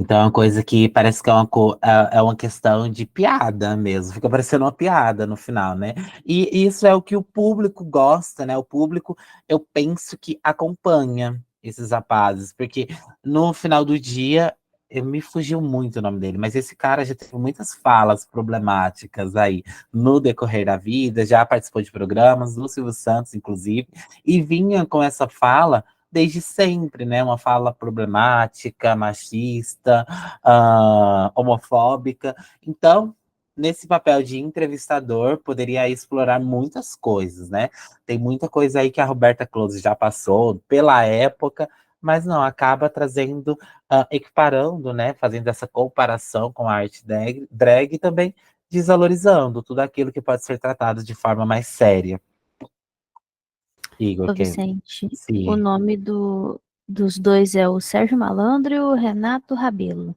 Então é uma coisa que parece que é uma questão de piada mesmo. Fica parecendo uma piada no final, né? E isso é o que o público gosta, né? O público, eu penso que acompanha esses rapazes, porque no final do dia, me fugiu muito o nome dele, mas esse cara já teve muitas falas problemáticas aí no decorrer da vida, já participou de programas, do Silvio Santos, inclusive, e vinha com essa fala desde sempre, né? Uma fala problemática, machista, homofóbica. Então, nesse papel de entrevistador, poderia explorar muitas coisas, né? Tem muita coisa aí que a Roberta Close já passou pela época, mas não, acaba trazendo, equiparando, né? Fazendo essa comparação com a arte drag e também desvalorizando tudo aquilo que pode ser tratado de forma mais séria. Igor, Ô, que Vicente, o sim. nome dos dois é o Sérgio Malandro e o Renato Rabelo.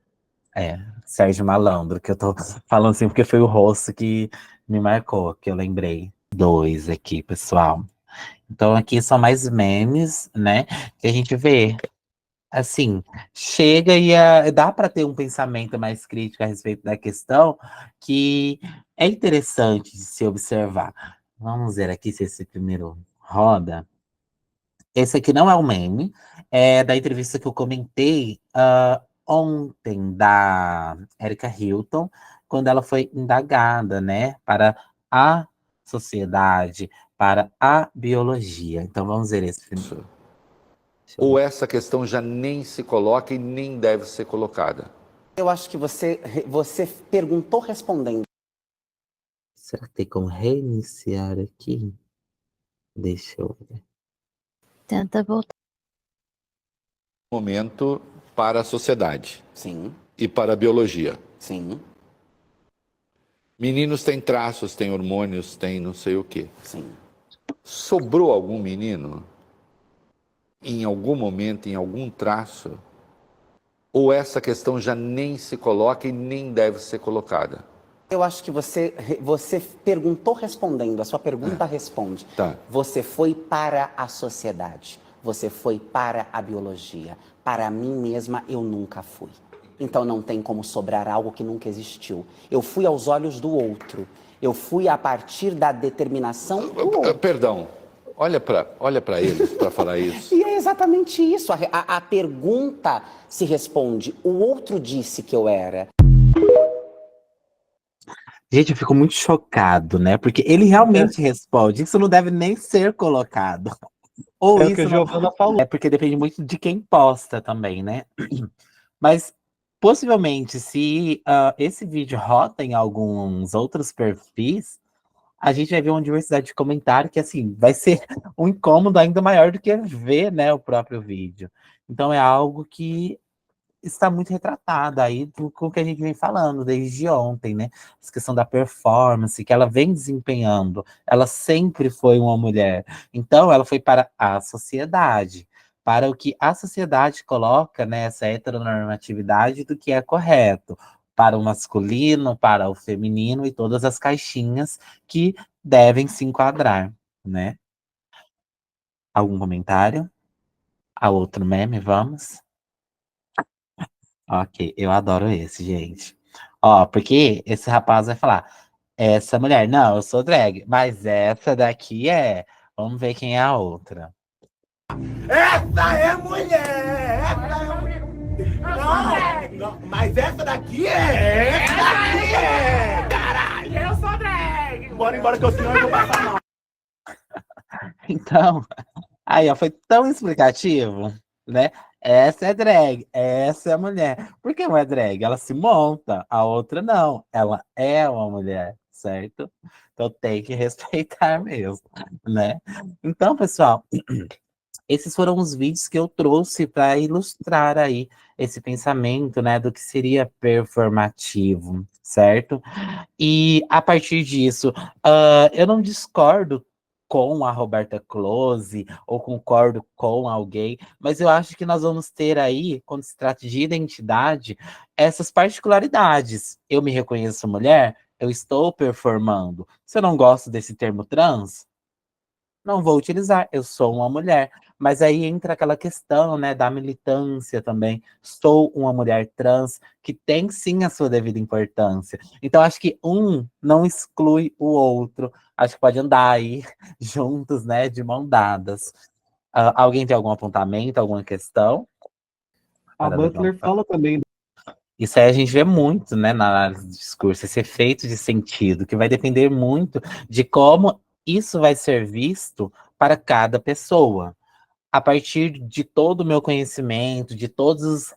É, Sérgio Malandro, que eu tô falando assim porque foi o rosto que me marcou, que eu lembrei. Dois aqui, pessoal. Então aqui são mais memes, né? Que a gente vê, assim, chega e dá para ter um pensamento mais crítico a respeito da questão, que é interessante de se observar. Vamos ver aqui se esse primeiro roda. Esse aqui não é um meme, é da entrevista que eu comentei ontem da Erika Hilton, quando ela foi indagada, né, para a sociedade, para a biologia. Então vamos ver esse filme. Ou essa questão já nem se coloca e nem deve ser colocada? Eu acho que você perguntou respondendo. Será que tem como reiniciar aqui? Deixa eu ver. Tenta voltar. Momento para a sociedade. Sim, E para a biologia. sim, Meninos têm traços, têm hormônios, têm não sei o quê. sim. Sobrou algum menino? Em algum momento, em algum traço? Ou essa questão já nem se coloca e nem deve ser colocada? Eu acho que você perguntou respondendo, a sua pergunta responde. Tá. Você foi para a sociedade, você foi para a biologia. Para mim mesma, eu nunca fui. Então não tem como sobrar algo que nunca existiu. Eu fui aos olhos do outro. Eu fui a partir da determinação do outro. Perdão, olha para eles para falar isso. E é exatamente isso. A pergunta se responde. O outro disse que eu era. Gente, eu fico muito chocado, né? Porque ele realmente responde. Isso não deve nem ser colocado. Ou É o que a isso não. Giovana falou. É porque depende muito de quem posta também, né? Mas possivelmente, se esse vídeo rota em alguns outros perfis, a gente vai ver uma diversidade de comentário que, assim, vai ser um incômodo ainda maior do que ver, né, o próprio vídeo. Então é algo que está muito retratada aí com o que a gente vem falando desde ontem, né? Essa questão da performance que ela vem desempenhando. Ela sempre foi uma mulher. Então, ela foi para a sociedade, para o que a sociedade coloca, né? Essa heteronormatividade do que é correto. Para o masculino, para o feminino e todas as caixinhas que devem se enquadrar, né? Algum comentário? A outro meme, vamos? Ok, eu adoro esse, gente. Ó, porque esse rapaz vai falar, essa mulher, não, eu sou drag, mas essa daqui é. Vamos ver quem é a outra. Essa é mulher! Essa é mulher! Não, mas essa daqui é! Essa daqui é! Caralho! Eu sou drag! Bora embora que eu senão eu vou passar mal. Então, aí, ó, foi tão explicativo, né? Essa é drag, essa é a mulher. Por que não é drag? Ela se monta, a outra não. Ela é uma mulher, certo? Então tem que respeitar mesmo, né? Então, pessoal, esses foram os vídeos que eu trouxe para ilustrar aí esse pensamento, né, do que seria performativo, certo? E a partir disso, eu não discordo com a Roberta Close ou concordo com alguém, mas eu acho que nós vamos ter aí, quando se trata de identidade, essas particularidades. Eu me reconheço mulher, eu estou performando. Se eu não gosto desse termo trans, não vou utilizar, eu sou uma mulher. Mas aí entra aquela questão, né, da militância também. Sou uma mulher trans que tem sim a sua devida importância. Então acho que um não exclui o outro. Acho que pode andar aí juntos, né, de mão dadas. Alguém tem algum apontamento, alguma questão? A Para Butler levantar. fala também. Isso aí a gente vê muito, né, na análise do discurso, esse efeito de sentido, que vai depender muito de como isso vai ser visto para cada pessoa. A partir de todo o meu conhecimento, de todos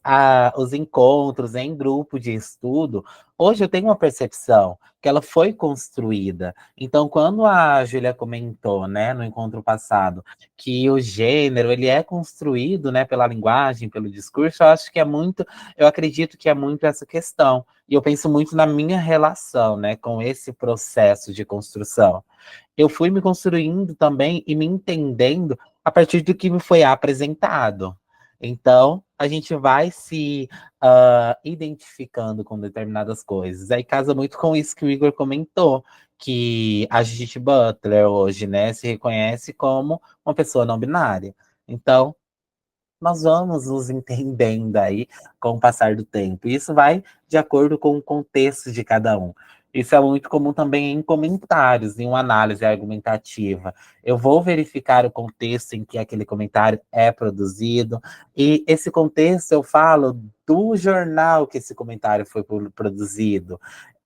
os encontros em grupo de estudo, hoje eu tenho uma percepção que ela foi construída. Então, quando a Júlia comentou, né, no encontro passado, que o gênero ele é construído, né, pela linguagem, pelo discurso, eu acho que é muito, eu acredito que é muito essa questão. E eu penso muito na minha relação, né, com esse processo de construção. Eu fui me construindo também e me entendendo a partir do que me foi apresentado. Então, a gente vai se identificando com determinadas coisas. Aí casa muito com isso que o Igor comentou, que a Judith Butler hoje, né, se reconhece como uma pessoa não binária. Então, nós vamos nos entendendo aí com o passar do tempo. Isso vai de acordo com o contexto de cada um. Isso é muito comum também em comentários, em uma análise argumentativa. Eu vou verificar o contexto em que aquele comentário é produzido, e esse contexto eu falo do jornal que esse comentário foi produzido.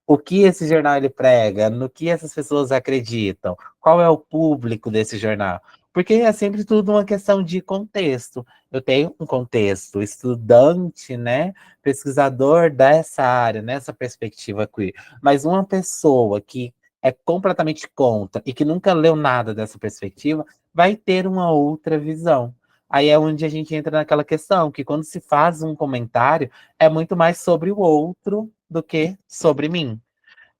O que esse jornal ele prega, no que essas pessoas acreditam, qual é o público desse jornal. Porque é sempre tudo uma questão de contexto. Eu tenho um contexto, estudante, né, pesquisador dessa área, nessa perspectiva queer. Mas uma pessoa que é completamente contra e que nunca leu nada dessa perspectiva, vai ter uma outra visão. Aí é onde a gente entra naquela questão, que quando se faz um comentário, é muito mais sobre o outro do que sobre mim.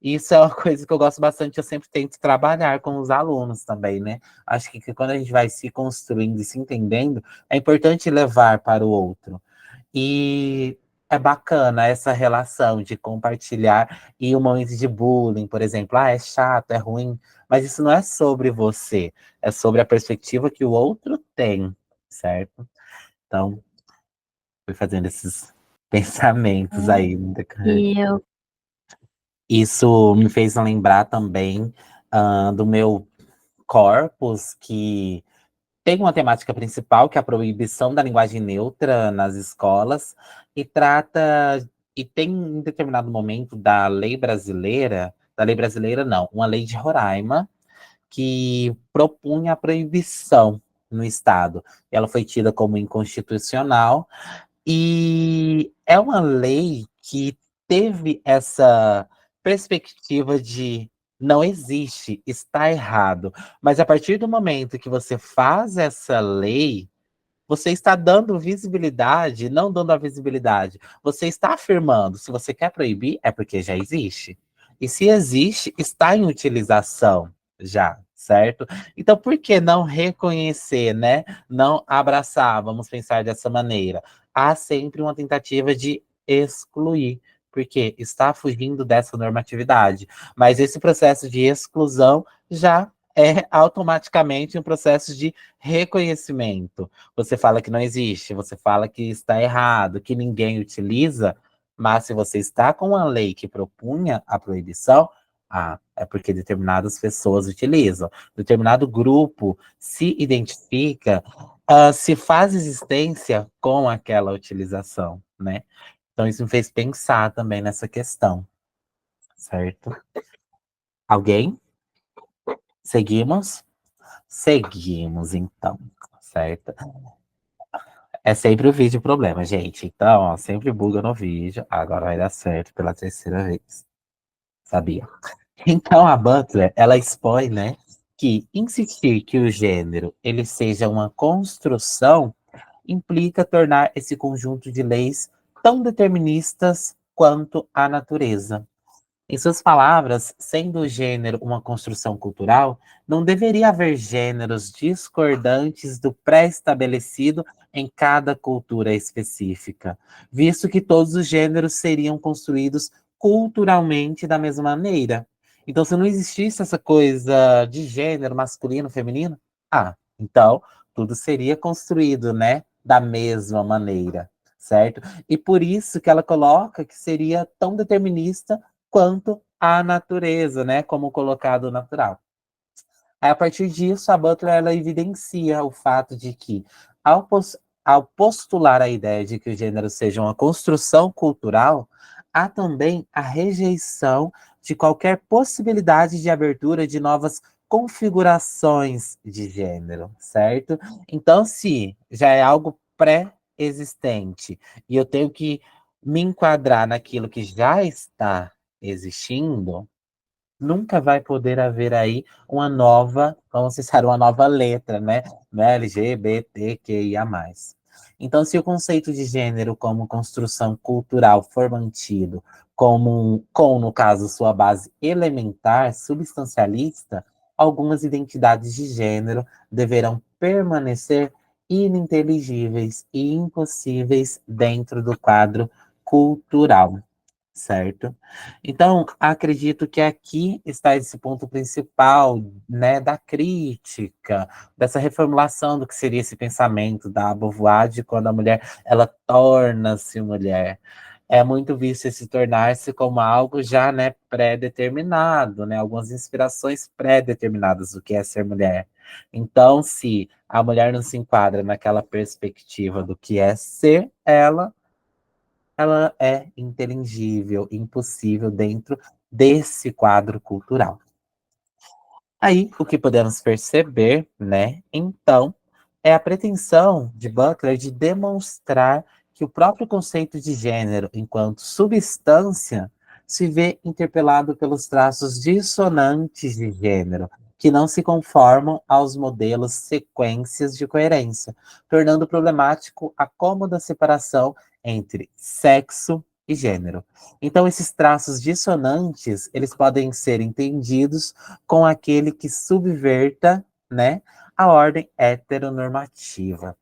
Isso é uma coisa que eu gosto bastante, eu sempre tento trabalhar com os alunos também, né? Acho que quando a gente vai se construindo e se entendendo, é importante levar para o outro. E é bacana essa relação de compartilhar e o momento de bullying, por exemplo, é chato, é ruim, mas isso não é sobre você, é sobre a perspectiva que o outro tem, certo? Então, fui fazendo esses pensamentos aí. E eu Isso me fez lembrar também do meu corpus, que tem uma temática principal, que é a proibição da linguagem neutra nas escolas, e trata, e tem em determinado momento da lei brasileira não, uma lei de Roraima, que propunha a proibição no Estado. Ela foi tida como inconstitucional, e é uma lei que teve essa perspectiva de não existe, está errado. Mas a partir do momento que você faz essa lei, você está dando visibilidade, não dando a visibilidade. Você está afirmando, se você quer proibir, é porque já existe. E se existe, está em utilização já, certo? Então, por que não reconhecer, né? Não abraçar, vamos pensar dessa maneira. Há sempre uma tentativa de excluir, porque está fugindo dessa normatividade. Mas esse processo de exclusão já é automaticamente um processo de reconhecimento. Você fala que não existe, você fala que está errado, que ninguém utiliza, mas se você está com uma lei que propunha a proibição, é porque determinadas pessoas utilizam, determinado grupo se identifica, se faz existência com aquela utilização, né? Então isso me fez pensar também nessa questão, certo? Alguém? Seguimos? Seguimos, então, certo? É sempre o vídeo o problema, gente. Então, ó, sempre buga no vídeo. Agora vai dar certo pela terceira vez. Sabia? Então, a Butler, ela expõe, né, que insistir que o gênero ele seja uma construção implica tornar esse conjunto de leis tão deterministas quanto a natureza. Em suas palavras, sendo o gênero uma construção cultural, não deveria haver gêneros discordantes do pré-estabelecido em cada cultura específica, visto que todos os gêneros seriam construídos culturalmente da mesma maneira. Então, se não existisse essa coisa de gênero masculino, feminino, Então tudo seria construído, né, da mesma maneira, certo? E por isso que ela coloca que seria tão determinista quanto a natureza, né, como colocado natural. Aí, a partir disso, a Butler ela evidencia o fato de que, ao, ao postular a ideia de que o gênero seja uma construção cultural, há também a rejeição de qualquer possibilidade de abertura de novas configurações de gênero, certo? Então, se já é algo pré-existente e eu tenho que me enquadrar naquilo que já está existindo, nunca vai poder haver aí uma nova, vamos citar, uma nova letra, né? LGBTQIA+. Então, se o conceito de gênero como construção cultural for mantido com, no caso, sua base elementar, substancialista, algumas identidades de gênero deverão permanecer ininteligíveis e impossíveis dentro do quadro cultural, certo? Então, acredito que aqui está esse ponto principal, né, da crítica, dessa reformulação do que seria esse pensamento da Beauvoir de quando a mulher, ela torna-se mulher. É muito visto esse tornar-se como algo já, né, pré-determinado, né, algumas inspirações pré-determinadas do que é ser mulher. Então, se a mulher não se enquadra naquela perspectiva do que é ser ela é inteligível, impossível dentro desse quadro cultural. Aí, o que podemos perceber, né, então, é a pretensão de Butler de demonstrar que o próprio conceito de gênero, enquanto substância, se vê interpelado pelos traços dissonantes de gênero, que não se conformam aos modelos sequências de coerência, tornando problemático a cômoda separação entre sexo e gênero. Então, esses traços dissonantes, eles podem ser entendidos com aquele que subverta, né, a ordem heteronormativa.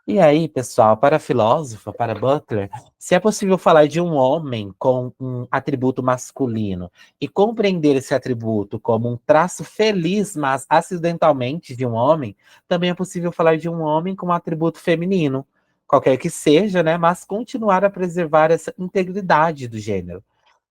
E aí, pessoal, para a filósofa, para Butler, se é possível falar de um homem com um atributo masculino e compreender esse atributo como um traço feliz, mas acidentalmente de um homem, também é possível falar de um homem com um atributo feminino, qualquer que seja, né, mas continuar a preservar essa integridade do gênero.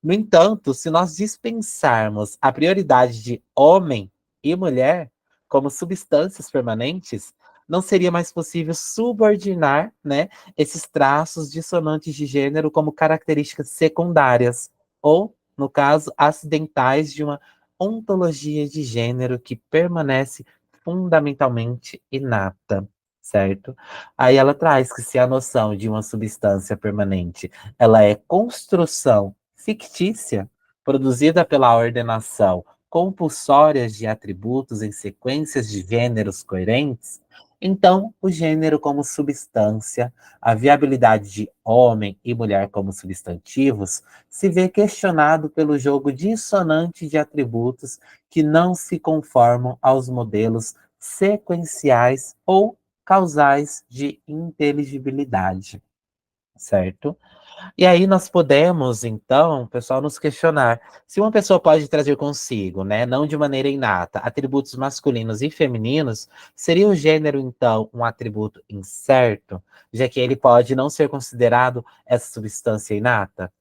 No entanto, se nós dispensarmos a prioridade de homem e mulher como substâncias permanentes, não seria mais possível subordinar, né, esses traços dissonantes de gênero como características secundárias, ou, no caso, acidentais de uma ontologia de gênero que permanece fundamentalmente inata, certo? Aí ela traz que se a noção de uma substância permanente ela é construção fictícia, produzida pela ordenação compulsórias de atributos em sequências de gêneros coerentes, então o gênero como substância, a viabilidade de homem e mulher como substantivos, se vê questionado pelo jogo dissonante de atributos que não se conformam aos modelos sequenciais ou causais de inteligibilidade, certo? E aí nós podemos, então, pessoal, nos questionar se uma pessoa pode trazer consigo, né, não de maneira inata, atributos masculinos e femininos, seria o gênero, então, um atributo incerto, já que ele pode não ser considerado essa substância inata?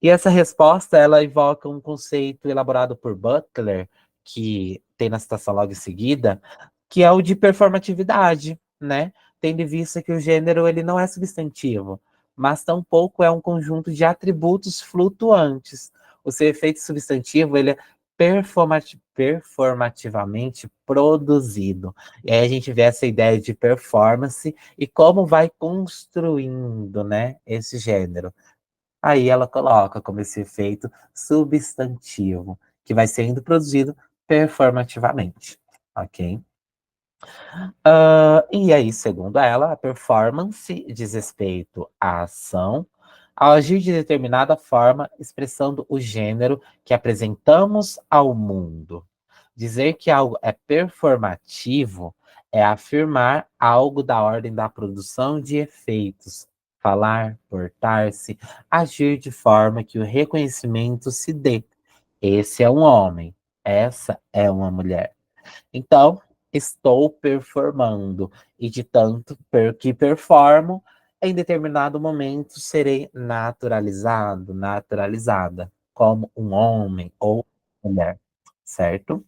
E essa resposta, ela evoca um conceito elaborado por Butler, que tem na citação logo em seguida, que é o de performatividade, né? Tendo em vista que o gênero ele não é substantivo, mas tampouco é um conjunto de atributos flutuantes. O seu efeito substantivo ele é performativamente produzido. E aí a gente vê essa ideia de performance e como vai construindo, né, esse gênero. Aí ela coloca como esse efeito substantivo, que vai sendo produzido performativamente, ok? E aí, segundo ela, a performance diz respeito à ação, ao agir de determinada forma, expressando o gênero que apresentamos ao mundo. Dizer que algo é performativo é afirmar algo da ordem da produção de efeitos, falar, portar-se, agir de forma que o reconhecimento se dê. Esse é um homem, essa é uma mulher. Então, estou performando, e de tanto que performo, em determinado momento serei naturalizado, naturalizada, como um homem ou mulher, certo?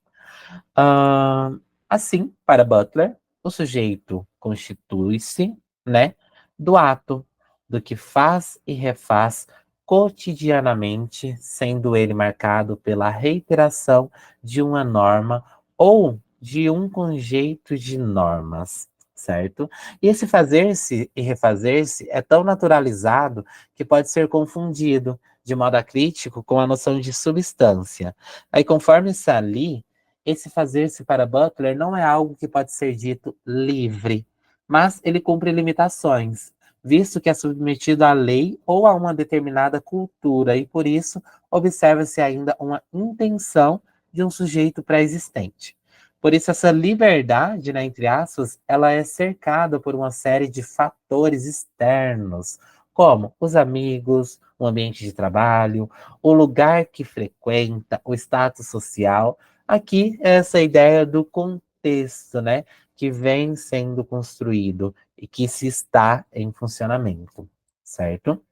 Ah, assim, para Butler, o sujeito constitui-se, né, do ato, do que faz e refaz cotidianamente, sendo ele marcado pela reiteração de uma norma ou de um conjunto de normas, certo? E esse fazer-se e refazer-se é tão naturalizado que pode ser confundido, de modo acrítico, com a noção de substância. Aí, conforme Sali, esse fazer-se para Butler não é algo que pode ser dito livre, mas ele cumpre limitações, visto que é submetido à lei ou a uma determinada cultura, e por isso observa-se ainda uma intenção de um sujeito pré-existente. Por isso, essa liberdade, né, entre aspas, ela é cercada por uma série de fatores externos, como os amigos, o ambiente de trabalho, o lugar que frequenta, o status social. Aqui, essa ideia do contexto, né, que vem sendo construído e que se está em funcionamento, certo?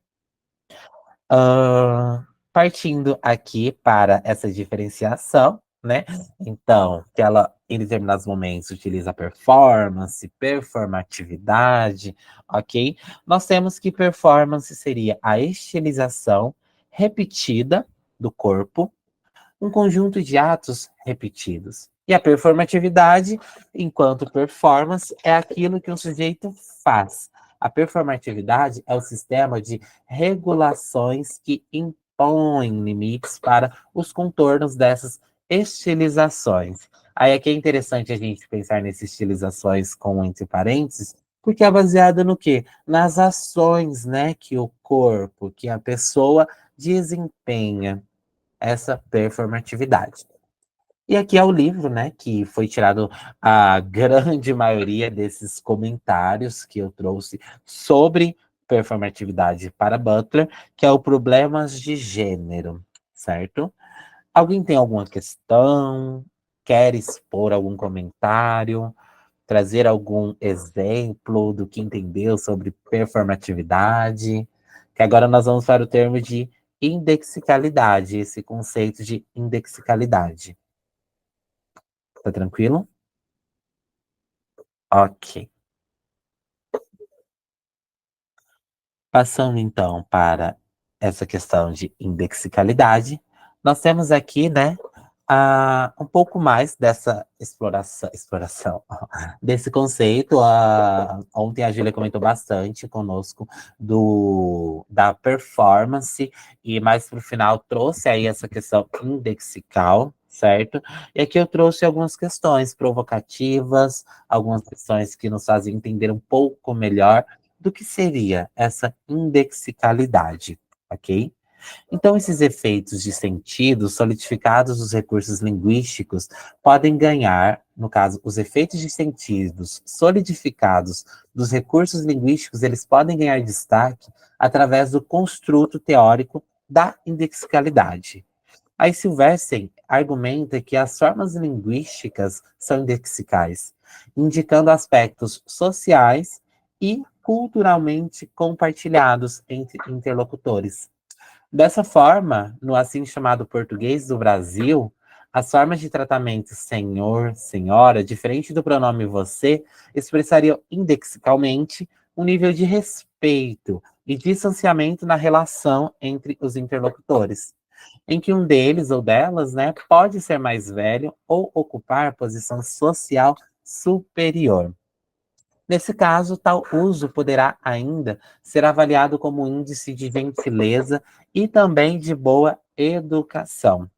Partindo aqui para essa diferenciação, né? Então, que ela, em determinados momentos, utiliza performance, performatividade, ok? Nós temos que performance seria a estilização repetida do corpo, um conjunto de atos repetidos. E a performatividade, enquanto performance, é aquilo que um sujeito faz. A performatividade é o sistema de regulações que impõem limites para os contornos dessas estilizações. Aí aqui é interessante a gente pensar nessas estilizações com entre parênteses, porque é baseada no quê? Nas ações, né, que o corpo, que a pessoa desempenha essa performatividade. E aqui é o livro, né, que foi tirado a grande maioria desses comentários que eu trouxe sobre performatividade para Butler, que é o Problemas de Gênero, certo? Alguém tem alguma questão? Quer expor algum comentário? Trazer algum exemplo do que entendeu sobre performatividade? Que agora nós vamos para o termo de indexicalidade, esse conceito de indexicalidade. Tá tranquilo? Ok. Passando então para essa questão de indexicalidade, nós temos aqui, né, um pouco mais dessa exploração desse conceito. Ontem a Júlia comentou bastante conosco da performance, e mais para o final trouxe aí essa questão indexical, certo? E aqui eu trouxe algumas questões provocativas, algumas questões que nos fazem entender um pouco melhor do que seria essa indexicalidade, ok? Então, esses efeitos de sentido solidificados dos recursos linguísticos podem ganhar, no caso, os efeitos de sentidos solidificados dos recursos linguísticos, eles podem ganhar destaque através do construto teórico da indexicalidade. Aí Silverstein argumenta que as formas linguísticas são indexicais, indicando aspectos sociais e culturalmente compartilhados entre interlocutores. Dessa forma, no assim chamado português do Brasil, as formas de tratamento senhor, senhora, diferente do pronome você, expressariam indexicalmente um nível de respeito e distanciamento na relação entre os interlocutores, em que um deles ou delas, né, pode ser mais velho ou ocupar posição social superior. Nesse caso, tal uso poderá ainda ser avaliado como índice de gentileza e também de boa educação.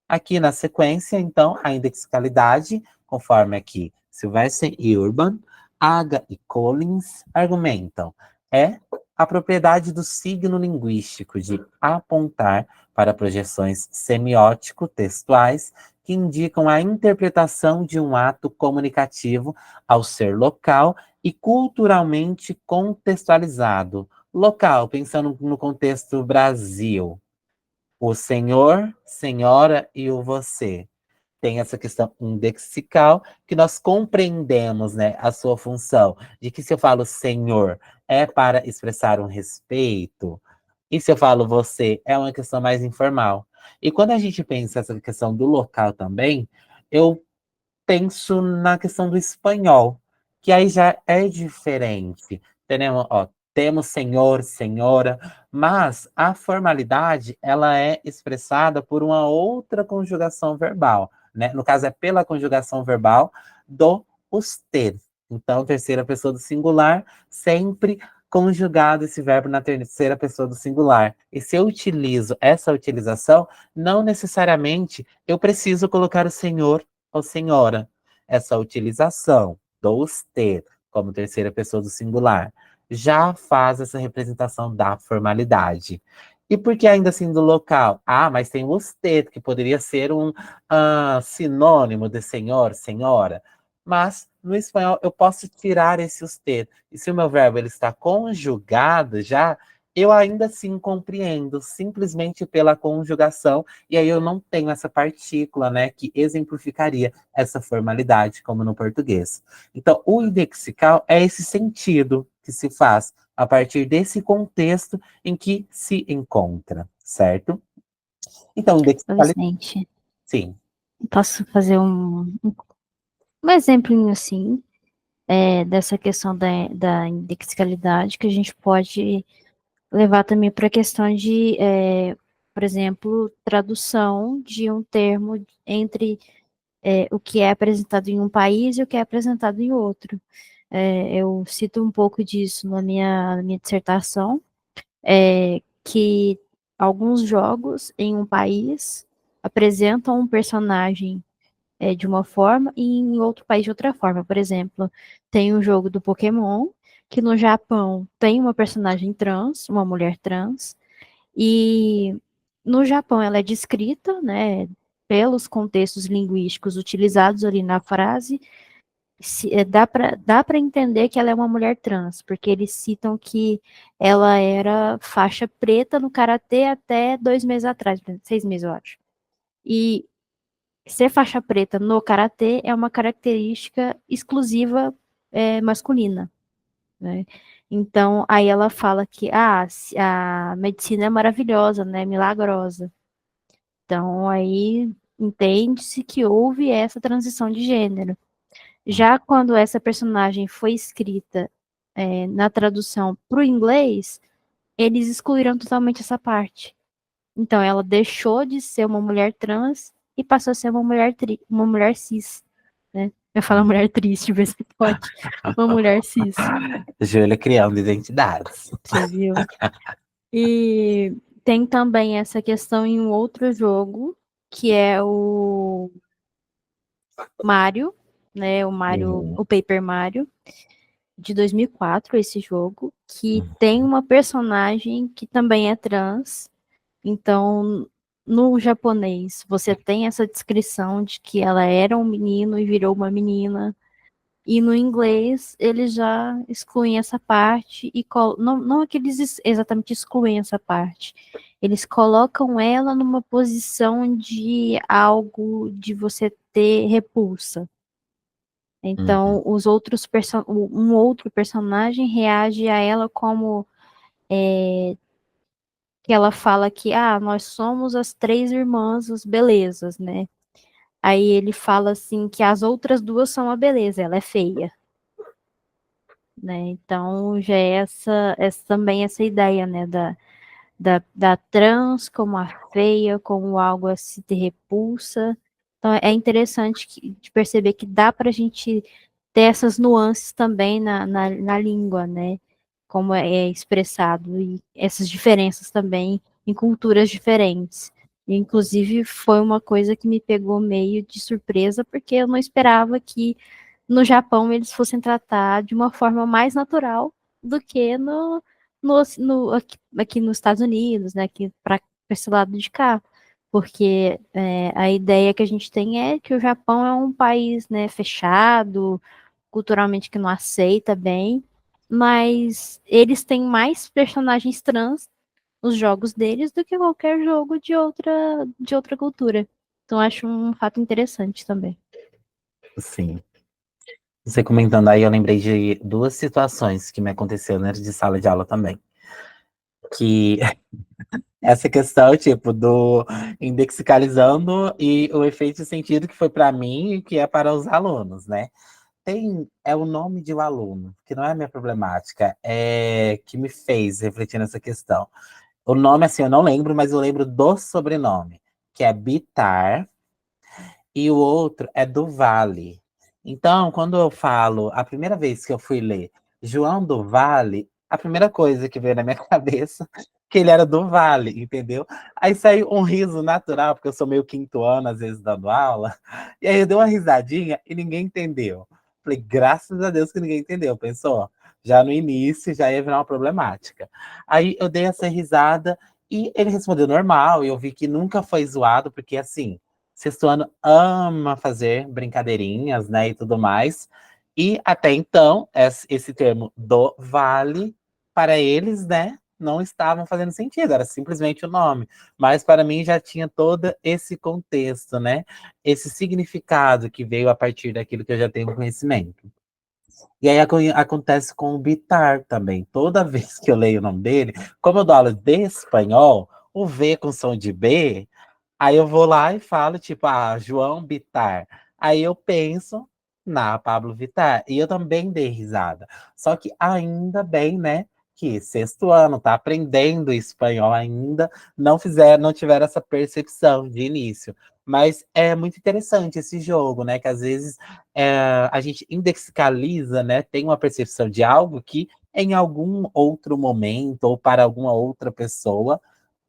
Aqui na sequência, então, a indexicalidade, conforme aqui Sylvester e Urban, Aga e Collins argumentam, é a propriedade do signo linguístico de apontar para projeções semiótico-textuais que indicam a interpretação de um ato comunicativo ao ser local e culturalmente contextualizado. Local, pensando no contexto Brasil, o senhor, senhora e o você. tem essa questão indexical, que nós compreendemos, né, a sua função, de que se eu falo senhor, é para expressar um respeito, e se eu falo você, é uma questão mais informal. E quando a gente pensa essa questão do local também, eu penso na questão do espanhol, que aí já é diferente. Temos senhor, senhora, mas a formalidade ela é expressada por uma outra conjugação verbal, né? No caso, é pela conjugação verbal do usted. Então, terceira pessoa do singular, sempre conjugado esse verbo na terceira pessoa do singular. E se eu utilizo essa utilização, não necessariamente eu preciso colocar o senhor ou senhora. Essa utilização do usted como terceira pessoa do singular já faz essa representação da formalidade. E por que ainda assim do local? Ah, mas tem o usted, que poderia ser um sinônimo de senhor, senhora. Mas no espanhol eu posso tirar esse usted. E se o meu verbo ele está conjugado já, eu ainda assim compreendo, simplesmente pela conjugação, e aí eu não tenho essa partícula, né, que exemplificaria essa formalidade, como no português. Então, o indexical é esse sentido que se faz a partir desse contexto em que se encontra, certo? Então, indexicalidade, Gente, sim. posso fazer um exemplinho assim, dessa questão da indexicalidade, que a gente pode levar também para a questão de, por exemplo, tradução de um termo entre o que é apresentado em um país e o que é apresentado em outro. Eu cito um pouco disso na minha dissertação, que alguns jogos em um país apresentam um personagem de uma forma e em outro país de outra forma. Por exemplo, tem um jogo do Pokémon, que no Japão tem uma personagem trans, uma mulher trans, e no Japão ela é descrita, né, pelos contextos linguísticos utilizados ali na frase, dá para entender que ela é uma mulher trans, porque eles citam que ela era faixa preta no karatê até 2 meses atrás, 6 meses, eu acho. E ser faixa preta no karatê é uma característica exclusiva masculina, né? Então, aí ela fala que a medicina é maravilhosa, né? Milagrosa. Então, aí entende-se que houve essa transição de gênero. Já quando essa personagem foi escrita na tradução para o inglês, eles excluíram totalmente essa parte. Então, ela deixou de ser uma mulher trans e passou a ser uma mulher cis, né? Eu falo mulher triste, mas pode. Uma mulher cis, Júlia criando identidades. você viu? E tem também essa questão em um outro jogo, que é o Mario, né? O Paper Mario, de 2004, esse jogo, que tem uma personagem que também é trans. Então, no japonês, você tem essa descrição de que ela era um menino e virou uma menina. E no inglês, eles já excluem essa parte e não é que eles exatamente excluem essa parte. Eles colocam ela numa posição de algo de você ter repulsa. Então, um outro personagem reage a ela como que ela fala que nós somos as 3 irmãs, as belezas, né? Aí ele fala assim que as outras 2 são a beleza, ela é feia, né? Então já é também essa ideia, né, da trans como a feia, como algo a se ter repulsa. Então é interessante de perceber que dá para a gente ter essas nuances também na língua, né? Como é expressado, e essas diferenças também em culturas diferentes. E, inclusive, foi uma coisa que me pegou meio de surpresa, porque eu não esperava que no Japão eles fossem tratar de uma forma mais natural do que aqui nos Estados Unidos, né? Aqui para esse lado de cá. Porque a ideia que a gente tem é que o Japão é um país, né, fechado, culturalmente que não aceita bem, mas eles têm mais personagens trans nos jogos deles do que qualquer jogo de outra cultura. Então, acho um fato interessante também. Sim. Você comentando aí, eu lembrei de duas situações que me aconteceram dentro de sala de aula também. Que essa questão, tipo, do indexicalizando e o efeito de sentido que foi para mim e que é para os alunos, né? É o nome de um aluno, que não é a minha problemática, é que me fez refletir nessa questão. O nome, assim, eu não lembro, mas eu lembro do sobrenome, que é Bitar, e o outro é do Vale. Então, quando eu falo, a primeira vez que eu fui ler João do Vale, a primeira coisa que veio na minha cabeça que ele era do Vale, entendeu? Aí saiu um riso natural, porque eu sou meio quinto ano, às vezes, dando aula. E aí eu dei uma risadinha e ninguém entendeu. Falei, graças a Deus que ninguém entendeu, pensou? Já no início já ia virar uma problemática. Aí eu dei essa risada e ele respondeu normal, e eu vi que nunca foi zoado, porque assim, sexto ano ama fazer brincadeirinhas, né, e tudo mais. E até então, esse termo do vale, para eles, né, não estavam fazendo sentido, era simplesmente o nome. Mas para mim já tinha todo esse contexto, né, esse significado que veio a partir daquilo que eu já tenho conhecimento. E aí acontece com o Bitar também. Toda vez que eu leio o nome dele, como eu dou aula de espanhol, o V com som de B. Aí eu vou lá e falo, tipo, João Bittar. Aí eu penso na Pablo Vittar. E eu também dei risada. Só que ainda bem, né, que sexto ano, tá aprendendo espanhol ainda, não tiveram essa percepção de início. Mas é muito interessante esse jogo, né? Que às vezes a gente indexicaliza, né? Tem uma percepção de algo que em algum outro momento ou para alguma outra pessoa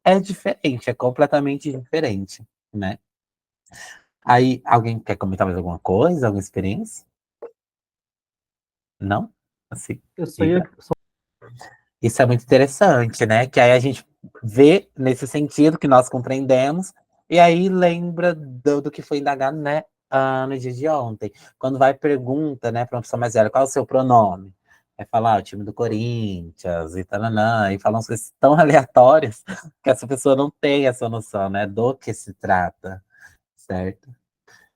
é diferente, é completamente diferente, né? Aí, alguém quer comentar mais alguma coisa, alguma experiência? Não? Assim, Eu só ia. diga. Isso é muito interessante, né? Que aí a gente vê nesse sentido que nós compreendemos, e aí lembra do que foi indagado, né? No dia de ontem. Quando vai pergunta, né, para uma pessoa mais velha, qual é o seu pronome? Vai falar, o time do Corinthians, e taranã, e falam coisas tão aleatórias que essa pessoa não tem essa noção, né, do que se trata, certo?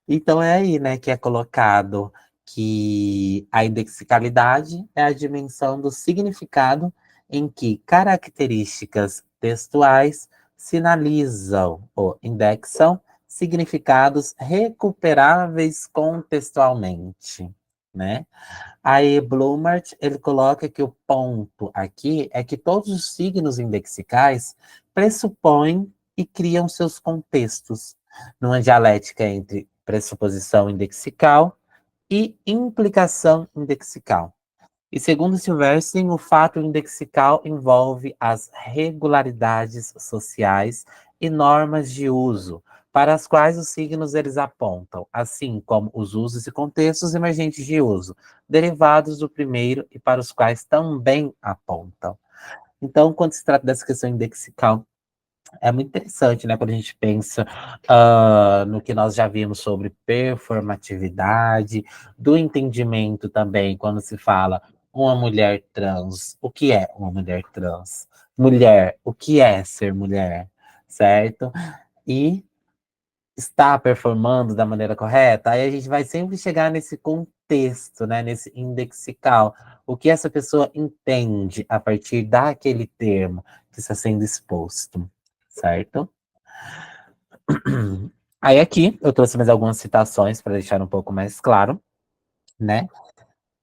Então é aí, né, que é colocado que a indexicalidade é a dimensão do significado em que características textuais sinalizam ou indexam significados recuperáveis contextualmente, né? Aí Bloomert, ele coloca que o ponto aqui é que todos os signos indexicais pressupõem e criam seus contextos numa dialética entre pressuposição indexical e implicação indexical. E segundo Silverstein, o fato indexical envolve as regularidades sociais e normas de uso, para as quais os signos eles apontam, assim como os usos e contextos emergentes de uso, derivados do primeiro e para os quais também apontam. Então, quando se trata dessa questão indexical, é muito interessante, né? Quando a gente pensa no que nós já vimos sobre performatividade, do entendimento também, quando se fala uma mulher trans, o que é uma mulher trans? Mulher, o que é ser mulher? Certo? E está performando da maneira correta? Aí a gente vai sempre chegar nesse contexto, né? Nesse indexical. O que essa pessoa entende a partir daquele termo que está sendo exposto, certo? Aí aqui eu trouxe mais algumas citações para deixar um pouco mais claro, né?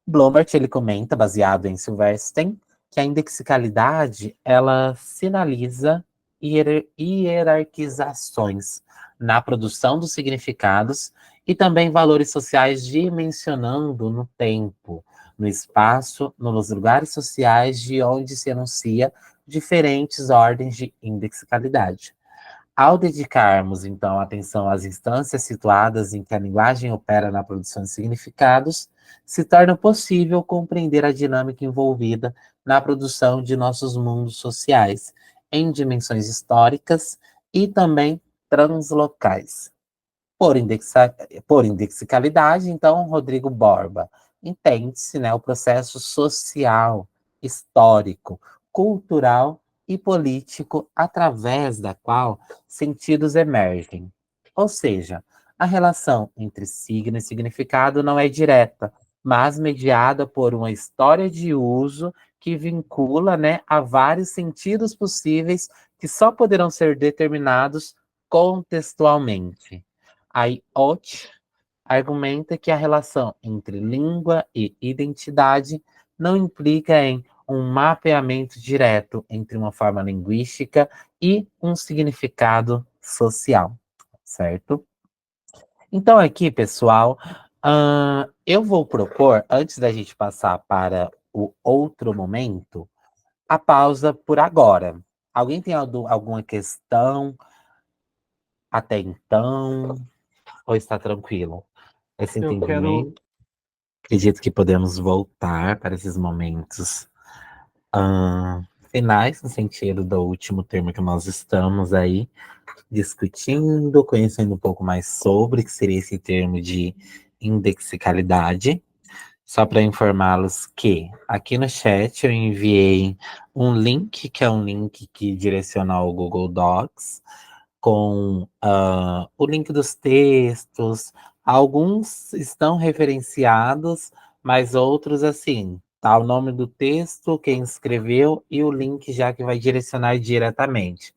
Bloomert ele comenta, baseado em Silverstein, que a indexicalidade ela sinaliza hierarquizações na produção dos significados e também valores sociais dimensionando no tempo, no espaço, nos lugares sociais de onde se enuncia diferentes ordens de indexicalidade. Ao dedicarmos, então, atenção às instâncias situadas em que a linguagem opera na produção de significados, se torna possível compreender a dinâmica envolvida na produção de nossos mundos sociais, em dimensões históricas e também translocais. Por indexicalidade, então, Rodrigo Borba, entende-se, né, o processo social, histórico, cultural e político através da qual sentidos emergem. Ou seja, a relação entre signo e significado não é direta, mas mediada por uma história de uso que vincula, né, a vários sentidos possíveis que só poderão ser determinados contextualmente. Aí, Ott argumenta que a relação entre língua e identidade não implica em um mapeamento direto entre uma forma linguística e um significado social, certo? Então, aqui, pessoal, eu vou propor, antes da gente passar para o outro momento, a pausa por agora. Alguém tem alguma questão até então? Ou está tranquilo? Esse Eu entendimento? quero. Acredito que podemos voltar para esses momentos finais, no sentido do último termo que nós estamos aí discutindo, conhecendo um pouco mais sobre, que seria esse termo de indexicalidade. Só para informá-los que aqui no chat eu enviei um link, que é um link que direciona ao Google Docs, com o link dos textos. Alguns estão referenciados, mas outros, assim, tá o nome do texto, quem escreveu e o link já que vai direcionar diretamente.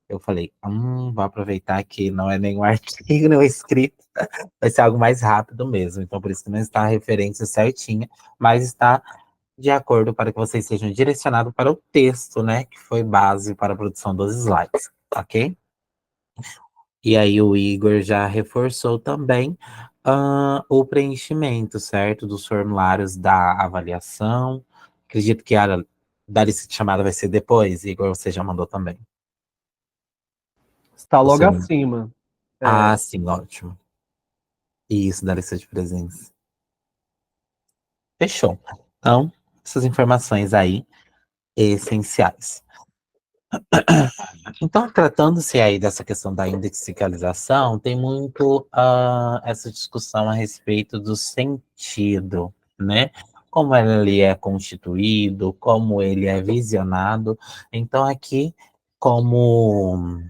Eu falei, vou aproveitar que não é nenhum artigo, nem um escrito, vai ser algo mais rápido mesmo. Então, por isso que não está a referência certinha, mas está de acordo para que vocês sejam direcionados para o texto, né? Que foi base para a produção dos slides, ok? E aí o Igor já reforçou também o preenchimento, certo? Dos formulários da avaliação. Acredito que a da lista de chamada vai ser depois, Igor, você já mandou também. Está logo Você- acima. Ah, sim, ótimo. Isso, da lista de presença. Fechou. Então, essas informações aí essenciais. Então, tratando-se aí dessa questão da indexicalização, tem muito essa discussão a respeito do sentido, né? Como ele é constituído, como ele é visionado. Então, aqui, como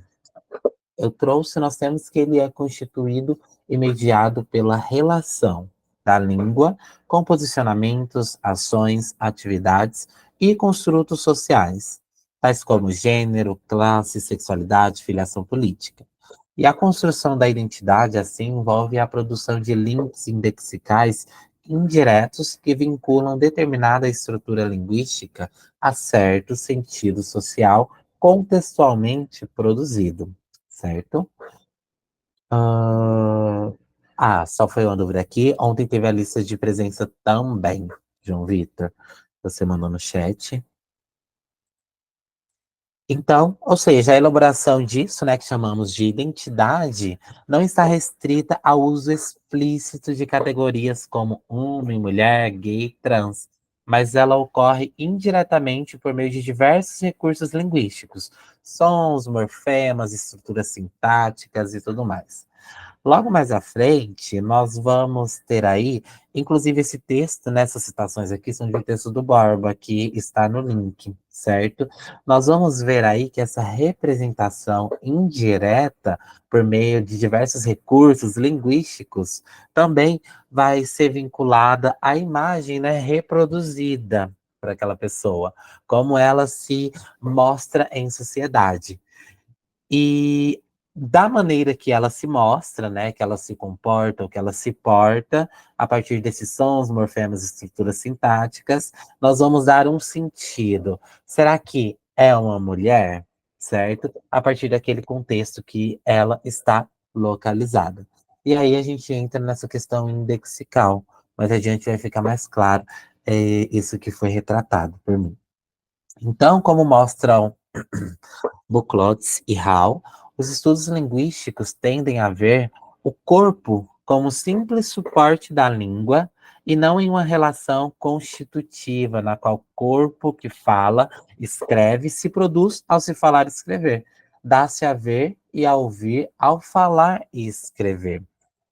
eu trouxe, nós temos que ele é constituído e mediado pela relação da língua com posicionamentos, ações, atividades e construtos sociais, tais como gênero, classe, sexualidade, filiação política. E a construção da identidade, assim, envolve a produção de links indexicais indiretos que vinculam determinada estrutura linguística a certo sentido social contextualmente produzido, certo? Só foi uma dúvida aqui. Ontem teve a lista de presença também, João Vitor. Você mandou no chat. Então, ou seja, a elaboração disso, né, que chamamos de identidade, não está restrita ao uso explícito de categorias como homem, mulher, gay, trans, mas ela ocorre indiretamente por meio de diversos recursos linguísticos, sons, morfemas, estruturas sintáticas e tudo mais. Logo mais à frente, nós vamos ter aí, inclusive esse texto, nessas citações aqui, são de um texto do Borba, que está no link, certo? Nós vamos ver aí que essa representação indireta, por meio de diversos recursos linguísticos, também vai ser vinculada à imagem, né, reproduzida por aquela pessoa, como ela se mostra em sociedade. E da maneira que ela se mostra, né, que ela se comporta, ou que ela se porta, a partir desses sons, morfemas, estruturas sintáticas, nós vamos dar um sentido. Será que é uma mulher, certo? A partir daquele contexto que ela está localizada. E aí a gente entra nessa questão indexical, mas adiante vai ficar mais claro isso que foi retratado por mim. Então, como mostram Bucklotz e Hall, os estudos linguísticos tendem a ver o corpo como simples suporte da língua e não em uma relação constitutiva, na qual o corpo que fala, escreve, se produz ao se falar e escrever. Dá-se a ver e a ouvir ao falar e escrever.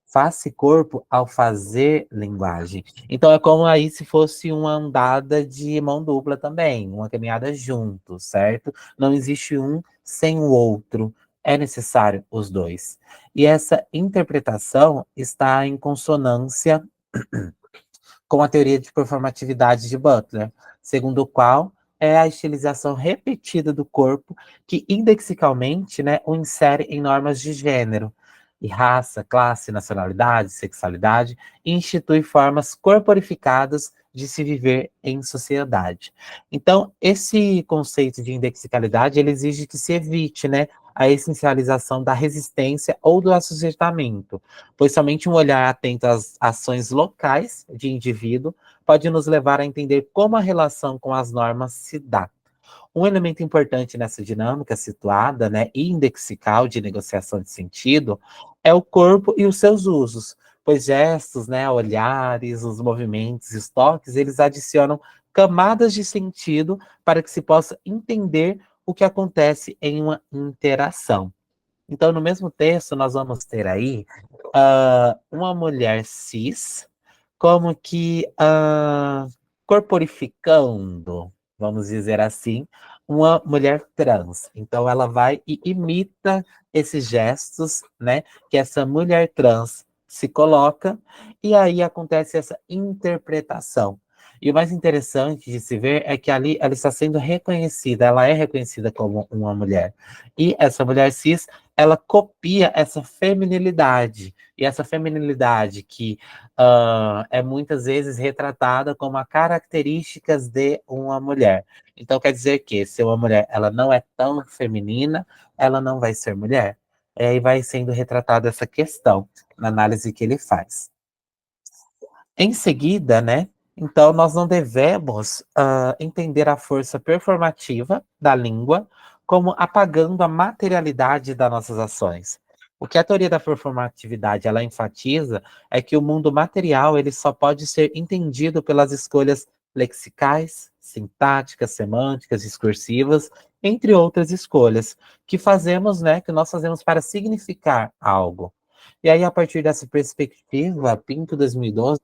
Faz-se corpo ao fazer linguagem. Então é como aí se fosse uma andada de mão dupla também, uma caminhada junto, certo? Não existe um sem o outro. é necessário os dois. E essa interpretação está em consonância com a teoria de performatividade de Butler, segundo o qual é a estilização repetida do corpo que indexicalmente, né, o insere em normas de gênero, e raça, classe, nacionalidade, sexualidade, e institui formas corporificadas de se viver em sociedade. Então, esse conceito de indexicalidade, ele exige que se evite, né, a essencialização da resistência ou do assujeitamento, pois somente um olhar atento às ações locais de indivíduo pode nos levar a entender como a relação com as normas se dá. Um elemento importante nessa dinâmica situada, né, indexical de negociação de sentido, é o corpo e os seus usos, pois gestos, né, olhares, os movimentos, os toques, eles adicionam camadas de sentido para que se possa entender o que acontece em uma interação. Então, no mesmo texto, nós vamos ter aí uma mulher cis, como que corporificando, vamos dizer assim, uma mulher trans. Então, ela vai e imita esses gestos, né, que essa mulher trans se coloca, e aí acontece essa interpretação. E o mais interessante de se ver é que ali ela está sendo reconhecida, ela é reconhecida como uma mulher. E essa mulher cis, ela copia essa feminilidade. E essa feminilidade que é muitas vezes retratada como a características de uma mulher. Então quer dizer que se uma mulher ela não é tão feminina, ela não vai ser mulher. E aí vai sendo retratada essa questão na análise que ele faz. Em seguida, né? Então, nós não devemos entender a força performativa da língua como apagando a materialidade das nossas ações. O que a teoria da performatividade ela enfatiza é que o mundo material ele só pode ser entendido pelas escolhas lexicais, sintáticas, semânticas, discursivas, entre outras escolhas que fazemos, né, que nós fazemos para significar algo. E aí, a partir dessa perspectiva, Pinto 2012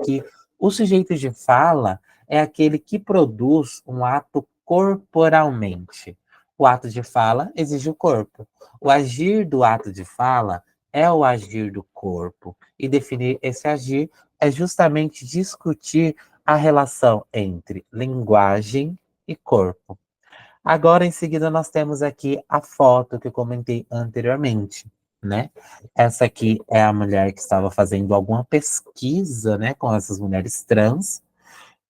que o sujeito de fala é aquele que produz um ato corporalmente. O ato de fala exige o corpo. O agir do ato de fala é o agir do corpo. E definir esse agir é justamente discutir a relação entre linguagem e corpo. Agora, em seguida, nós temos aqui a foto que eu comentei anteriormente, né? Essa aqui é a mulher que estava fazendo alguma pesquisa, né, com essas mulheres trans,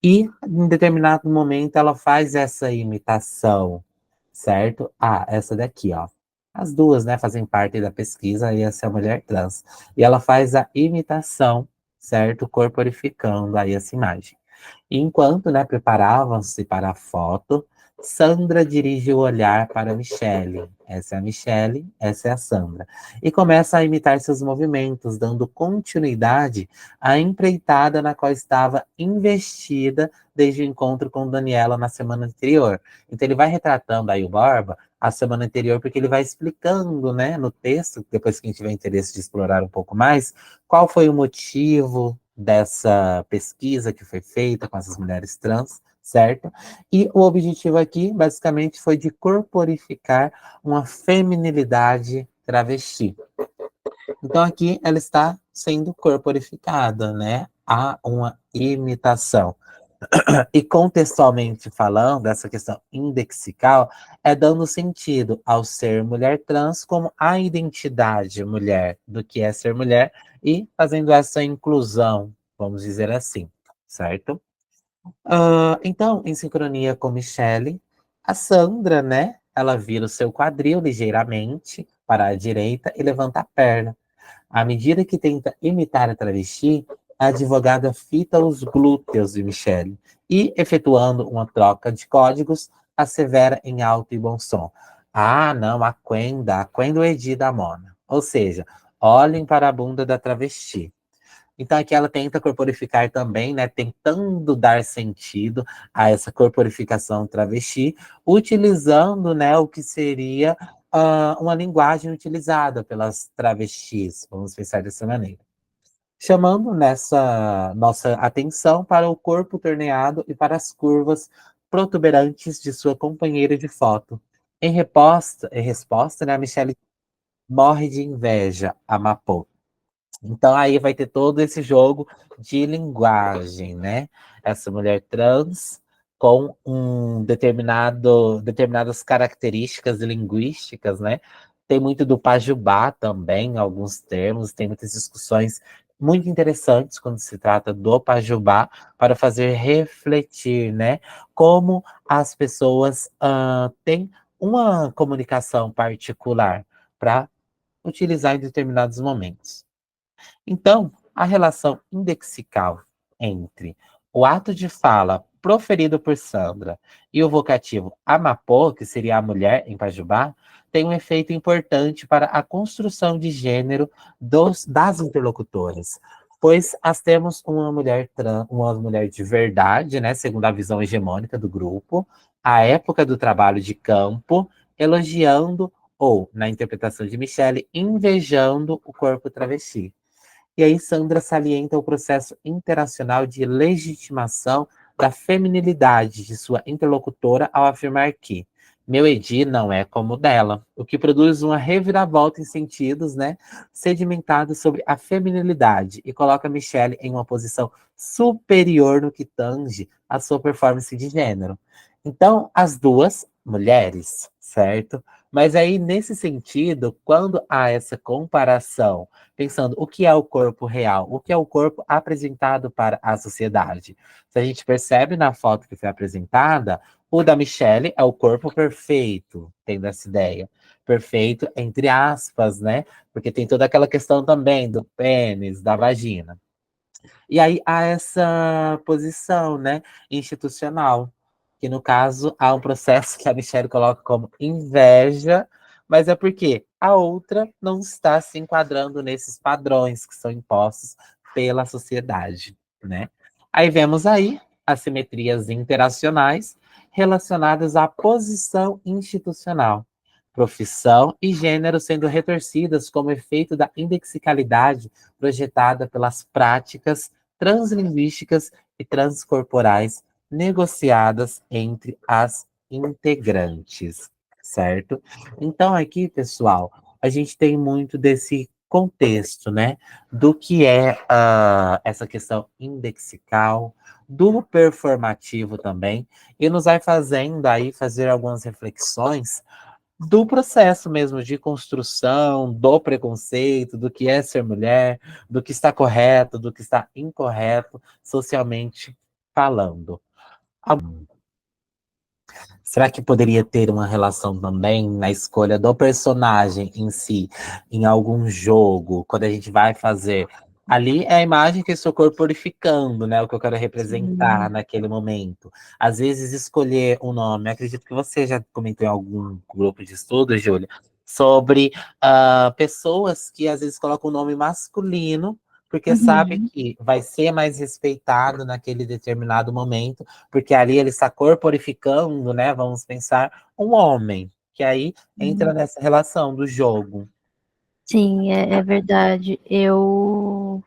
e em determinado momento ela faz essa imitação, certo? Ah, essa daqui, ó. As duas, né, fazem parte da pesquisa e essa é a mulher trans. E ela faz a imitação, certo? Corporificando aí essa imagem. E enquanto, né, preparavam-se para a foto, Sandra dirige o olhar para Michele. Essa é a Michele, essa é a Sandra. E começa a imitar seus movimentos, dando continuidade à empreitada na qual estava investida desde o encontro com Daniela na semana anterior. Então ele vai retratando aí o Borba a semana anterior, porque ele vai explicando, né, no texto, depois que a gente tiver interesse de explorar um pouco mais, qual foi o motivo dessa pesquisa que foi feita com essas mulheres trans, certo? E o objetivo aqui, basicamente, foi de corporificar uma feminilidade travesti. Então, aqui ela está sendo corporificada, né? Há uma imitação. E contextualmente falando, essa questão indexical é dando sentido ao ser mulher trans como a identidade mulher do que é ser mulher e fazendo essa inclusão, vamos dizer assim, certo? Então, em sincronia com Michelle, a Sandra, né? Ela vira o seu quadril ligeiramente para a direita e levanta a perna. À medida que tenta imitar a travesti, a advogada fita os glúteos de Michelle e, efetuando uma troca de códigos, assevera em alto e bom som. Ah, não, a Quenda é Edi da Mona. Ou seja, olhem para a bunda da travesti. Então aqui ela tenta corporificar também, né, tentando dar sentido a essa corporificação travesti, utilizando, né, o que seria uma linguagem utilizada pelas travestis, vamos pensar dessa maneira. Chamando nessa nossa atenção para o corpo torneado e para as curvas protuberantes de sua companheira de foto. Em resposta, né, a Michelle morre de inveja a Mapô. Então aí vai ter todo esse jogo de linguagem, né? Essa mulher trans com determinadas características linguísticas, né? Tem muito do Pajubá também, alguns termos, tem muitas discussões muito interessantes quando se trata do Pajubá para fazer refletir, né? Como as pessoas têm uma comunicação particular para utilizar em determinados momentos. Então, a relação indexical entre o ato de fala proferido por Sandra e o vocativo amapô, que seria a mulher em Pajubá, tem um efeito importante para a construção de gênero das interlocutoras, pois as temos uma mulher de verdade, né, segundo a visão hegemônica do grupo, a época do trabalho de campo, elogiando ou, na interpretação de Michele, invejando o corpo travesti. E aí, Sandra salienta o processo interacional de legitimação da feminilidade de sua interlocutora ao afirmar que meu Edi não é como o dela, o que produz uma reviravolta em sentidos, né, sedimentados sobre a feminilidade e coloca Michelle em uma posição superior no que tange a sua performance de gênero. Então, as duas mulheres, certo? Mas aí, nesse sentido, quando há essa comparação pensando o que é o corpo real, o que é o corpo apresentado para a sociedade. Se a gente percebe na foto que foi apresentada, o da Michelle é o corpo perfeito, tendo essa ideia. Perfeito, entre aspas, né? Porque tem toda aquela questão também do pênis, da vagina. E aí há essa posição, né, institucional, que no caso há um processo que a Michelle coloca como inveja, mas é porque a outra não está se enquadrando nesses padrões que são impostos pela sociedade, né? Aí vemos aí assimetrias interacionais relacionadas à posição institucional, profissão e gênero sendo retorcidas como efeito da indexicalidade projetada pelas práticas translinguísticas e transcorporais negociadas entre as integrantes, certo? Então, aqui, pessoal, a gente tem muito desse contexto, né? Do que é essa questão indexical, do performativo também, e nos vai fazendo aí fazer algumas reflexões do processo mesmo de construção, do preconceito, do que é ser mulher, do que está correto, do que está incorreto, socialmente falando. Será que poderia ter uma relação também na escolha do personagem em si, em algum jogo, quando a gente vai fazer? Ali é a imagem que eu estou corporificando, né? O que eu quero representar naquele momento. Às vezes, escolher um nome. Acredito que você já comentou em algum grupo de estudo, Júlia, sobre pessoas que às vezes colocam o nome masculino, porque sabe Uhum. que vai ser mais respeitado naquele determinado momento porque ali ele está corporificando, né? Vamos pensar, um homem, que aí entra nessa relação do jogo. Sim, é verdade. Eu,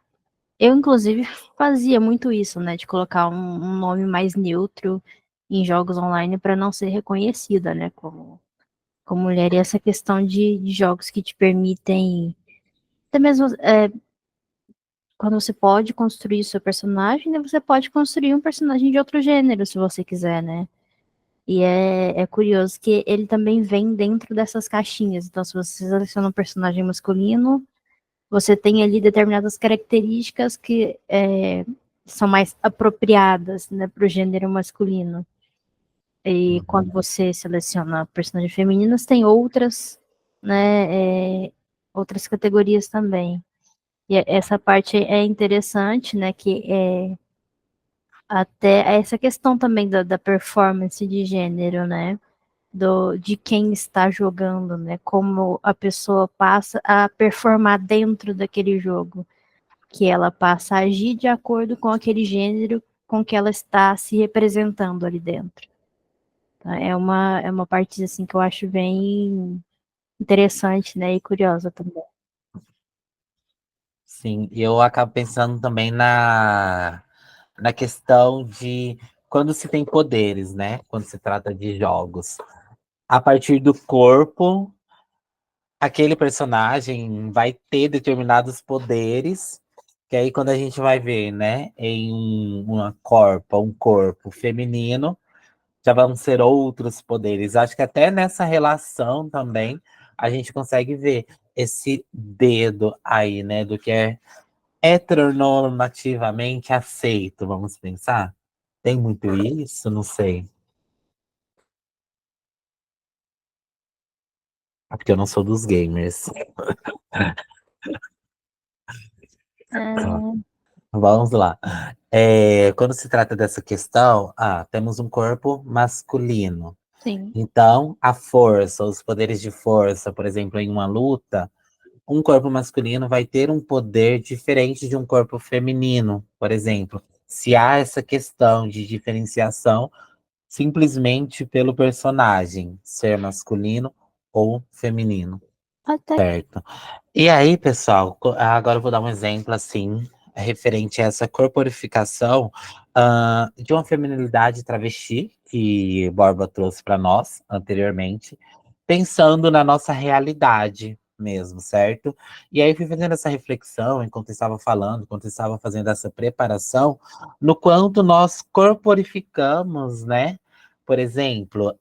inclusive, fazia muito isso, né? De colocar um nome mais neutro em jogos online para não ser reconhecida, né? Como mulher. E essa questão de jogos que te permitem, até mesmo quando você pode construir seu personagem, né? Você pode construir um personagem de outro gênero, se você quiser, né? E é curioso que ele também vem dentro dessas caixinhas. Então, se você seleciona um personagem masculino, você tem ali determinadas características que são mais apropriadas, né, para o gênero masculino. E quando você seleciona personagens femininas, tem outras, né, outras categorias também. E essa parte é interessante, né, que até essa questão também da performance de gênero, né, de quem está jogando, né, como a pessoa passa a performar dentro daquele jogo, que ela passa a agir de acordo com aquele gênero com que ela está se representando ali dentro. Tá? É uma parte assim que eu acho bem interessante, né, e curiosa também. Sim, e eu acabo pensando também na questão de quando se tem poderes, né? Quando se trata de jogos. a partir do corpo, aquele personagem vai ter determinados poderes, que aí quando a gente vai ver, né, em um corpo feminino, já vão ser outros poderes. Acho que até nessa relação também a gente consegue ver esse dedo aí, né, do que é heteronormativamente aceito, vamos pensar? Tem muito isso? Não sei. É porque eu não sou dos gamers. Ó, É, vamos lá. Quando se trata dessa questão, temos um corpo masculino. sim. Então, a força, os poderes de força, por exemplo, em uma luta, um corpo masculino vai ter um poder diferente de um corpo feminino, por exemplo. Se há essa questão de diferenciação simplesmente pelo personagem ser masculino ou feminino, Até certo? E aí, pessoal, agora eu vou dar um exemplo assim, referente a essa corporificação de uma feminilidade travesti que Borba trouxe para nós anteriormente, pensando na nossa realidade mesmo, certo? E aí fui fazendo essa reflexão enquanto eu estava falando, enquanto eu estava fazendo essa preparação, no quanto nós corporificamos, né? Por exemplo,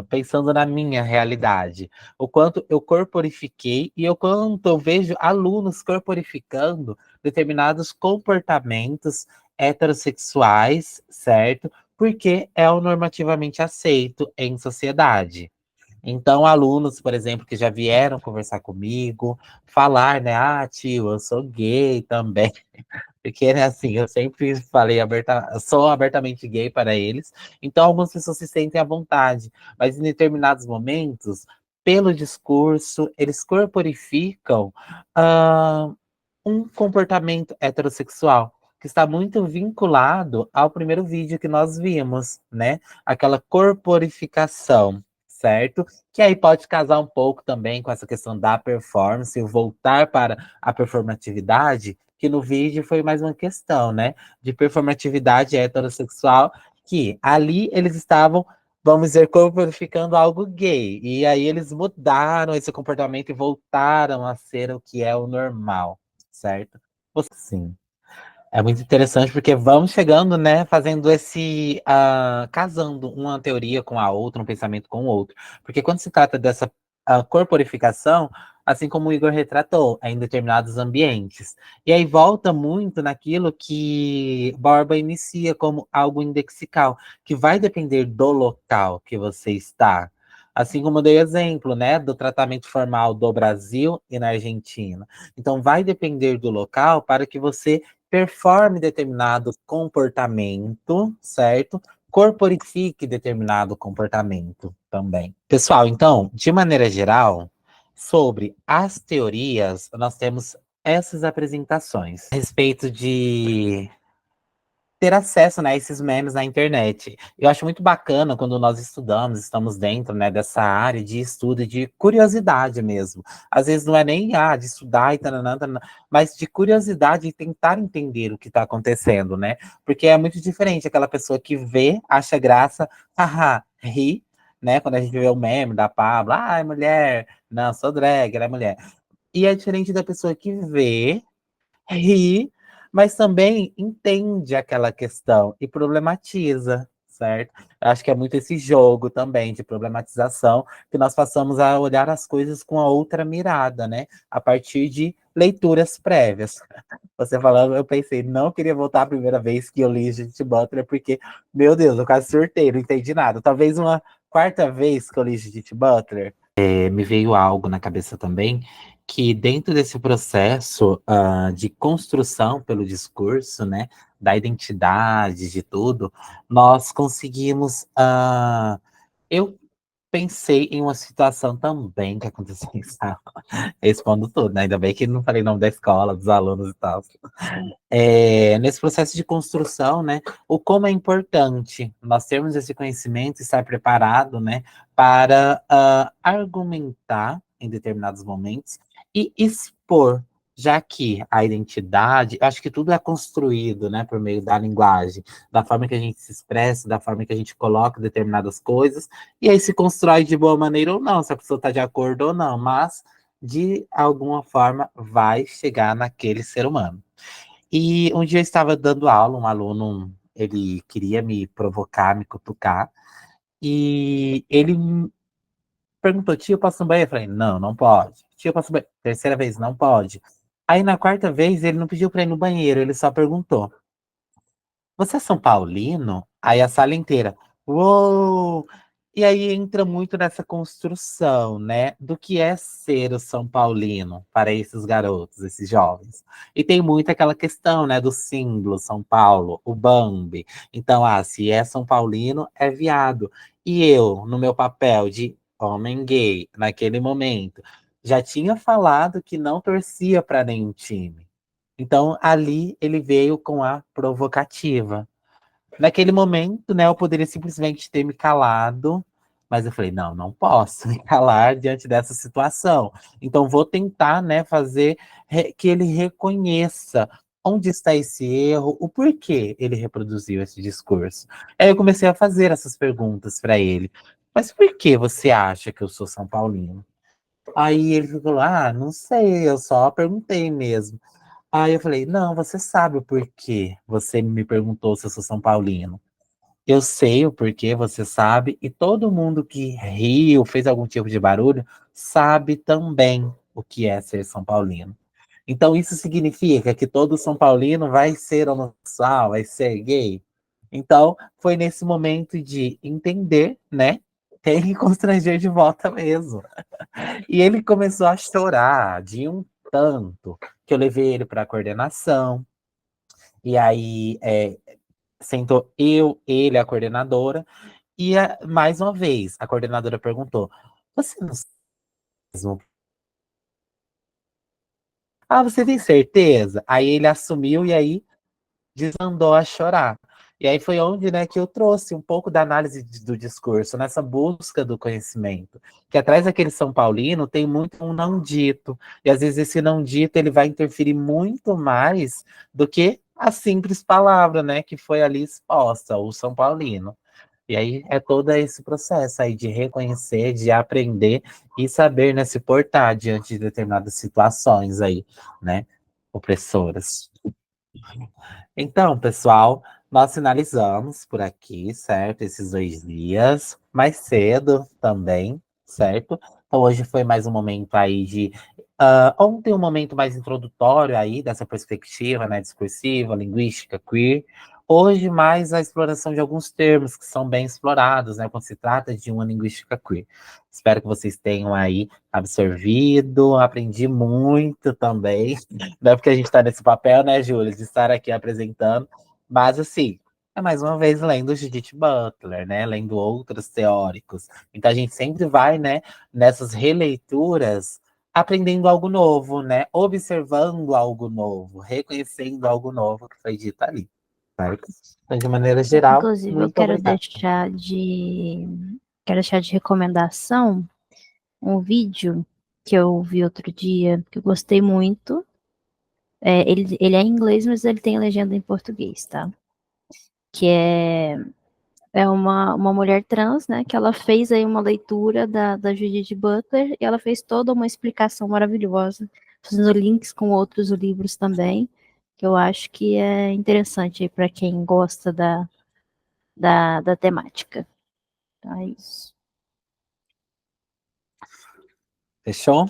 pensando na minha realidade, o quanto eu corporifiquei e o quanto eu vejo alunos corporificando determinados comportamentos heterossexuais, certo? Porque é o normativamente aceito em sociedade. Então, alunos, por exemplo, que já vieram conversar comigo, falar, né? Ah, tio, eu sou gay também. Porque, né, assim, eu sempre falei sou abertamente gay para eles. Então, algumas pessoas se sentem à vontade. Mas em determinados momentos, pelo discurso, eles corporificam ah, um comportamento heterossexual, que está muito vinculado ao primeiro vídeo que nós vimos, né? Aquela corporificação, certo? Que aí pode casar um pouco também com essa questão da performance, voltar para a performatividade, que no vídeo foi mais uma questão, né? De performatividade heterossexual, que ali eles estavam, vamos dizer, corporificando algo gay. E aí eles mudaram esse comportamento e voltaram a ser o que é o normal, certo? Sim. É muito interessante porque vamos chegando, né, fazendo casando uma teoria com a outra, um pensamento com o outro. Porque quando se trata dessa corporificação, assim como o Igor retratou, é em determinados ambientes. E aí volta muito naquilo que Borba inicia como algo indexical, que vai depender do local que você está. Assim como eu dei exemplo, né, do tratamento formal do Brasil e na Argentina. Então, vai depender do local para que você performe determinado comportamento, certo? Corporifique determinado comportamento também. Pessoal, então, de maneira geral, sobre as teorias, nós temos essas apresentações a respeito de ter acesso, né, a esses memes na internet. Eu acho muito bacana quando nós estudamos, estamos dentro, né, dessa área de estudo e de curiosidade mesmo. Às vezes não é nem de estudar e tananã, tananã, mas de curiosidade e tentar entender o que está acontecendo, né? Porque é muito diferente aquela pessoa que vê, acha graça, haha, ri, né? Quando a gente vê o meme da Pablo, é mulher, não, sou drag, ela é mulher. E é diferente da pessoa que vê, ri, mas também entende aquela questão e problematiza, certo? Eu acho que é muito esse jogo também de problematização que nós passamos a olhar as coisas com a outra mirada, né? A partir de leituras prévias. Você falando, eu pensei, não queria voltar a primeira vez que eu li Judith Butler, porque, meu Deus, eu quase surtei, não entendi nada. Talvez uma quarta vez que eu li Judith Butler, me veio algo na cabeça também, que dentro desse processo de construção pelo discurso, né, da identidade, de tudo, nós conseguimos. Eu pensei em uma situação também que aconteceu em sala. Respondo tudo, né? Ainda bem que não falei nome da escola, dos alunos e tal. Nesse processo de construção, né, o como é importante nós termos esse conhecimento e estar preparado, né, para argumentar em determinados momentos e expor já que a identidade, eu acho que tudo é construído, né, por meio da linguagem, da forma que a gente se expressa, da forma que a gente coloca determinadas coisas, e aí se constrói de boa maneira ou não, se a pessoa está de acordo ou não, mas de alguma forma vai chegar naquele ser humano. E um dia eu estava dando aula, um aluno, ele queria me provocar, me cutucar, e ele perguntou, tio, eu posso ir no banheiro? Eu falei, não, não pode. Tio, eu posso ir no banheiro? Terceira vez, não pode. Aí na quarta vez ele não pediu para ir no banheiro, ele só perguntou, você é São Paulino? Aí a sala inteira, uou! E aí entra muito nessa construção, né, do que é ser o São Paulino para esses garotos, esses jovens. E tem muito aquela questão, né, do símbolo São Paulo, o Bambi. Então, se é São Paulino, é viado. E eu, no meu papel de homem gay, naquele momento, já tinha falado que não torcia para nenhum time. Então, ali ele veio com a provocativa. Naquele momento, né, eu poderia simplesmente ter me calado, mas eu falei, não, não posso me calar diante dessa situação. Então, vou tentar, né, fazer que ele reconheça onde está esse erro, o porquê ele reproduziu esse discurso. Aí eu comecei a fazer essas perguntas para ele. Mas por que você acha que eu sou São Paulino? Aí ele falou, não sei, eu só perguntei mesmo. Aí eu falei, não, você sabe o porquê você me perguntou se eu sou São Paulino. Eu sei o porquê, você sabe, e todo mundo que riu, fez algum tipo de barulho, sabe também o que é ser São Paulino. Então isso significa que todo São Paulino vai ser homossexual, vai ser gay. Então foi nesse momento de entender, né? Tem que constranger de volta mesmo. E ele começou a chorar de um tanto que eu levei ele para a coordenação. E aí sentou eu, ele, a coordenadora. E mais uma vez, a coordenadora perguntou: Você não sabe mesmo? Você tem certeza? Aí ele assumiu e aí desandou a chorar. E aí foi onde, né, que eu trouxe um pouco da análise do discurso, nessa busca do conhecimento. Que atrás daquele São Paulino tem muito um não dito. E às vezes esse não dito ele vai interferir muito mais do que a simples palavra, né, que foi ali exposta, o São Paulino. E aí é todo esse processo aí de reconhecer, de aprender e saber, né, se portar diante de determinadas situações aí, né, opressoras. Então, pessoal, nós finalizamos por aqui, certo? Esses 2 dias, mais cedo também, certo? Então, hoje foi mais um momento aí de. Ontem, um momento mais introdutório aí dessa perspectiva, né, discursiva, linguística, queer. Hoje, mais a exploração de alguns termos que são bem explorados, né, quando se trata de uma linguística queer. Espero que vocês tenham aí absorvido, aprendi muito também. Não é porque a gente está nesse papel, né, Júlia, de estar aqui apresentando, mas assim, é mais uma vez lendo Judith Butler, né, lendo outros teóricos. Então a gente sempre vai, né, nessas releituras, aprendendo algo novo, né, observando algo novo, reconhecendo algo novo que foi dito ali, certo? Então, de maneira geral, Inclusive, eu muito obrigado. quero deixar de recomendação um vídeo que eu vi outro dia, que eu gostei muito. Ele é em inglês, mas ele tem legenda em português, tá? Que é uma mulher trans, né? Que ela fez aí uma leitura da Judith Butler e ela fez toda uma explicação maravilhosa, fazendo links com outros livros também, que eu acho que é interessante aí para quem gosta da temática. Então é isso. Fechou?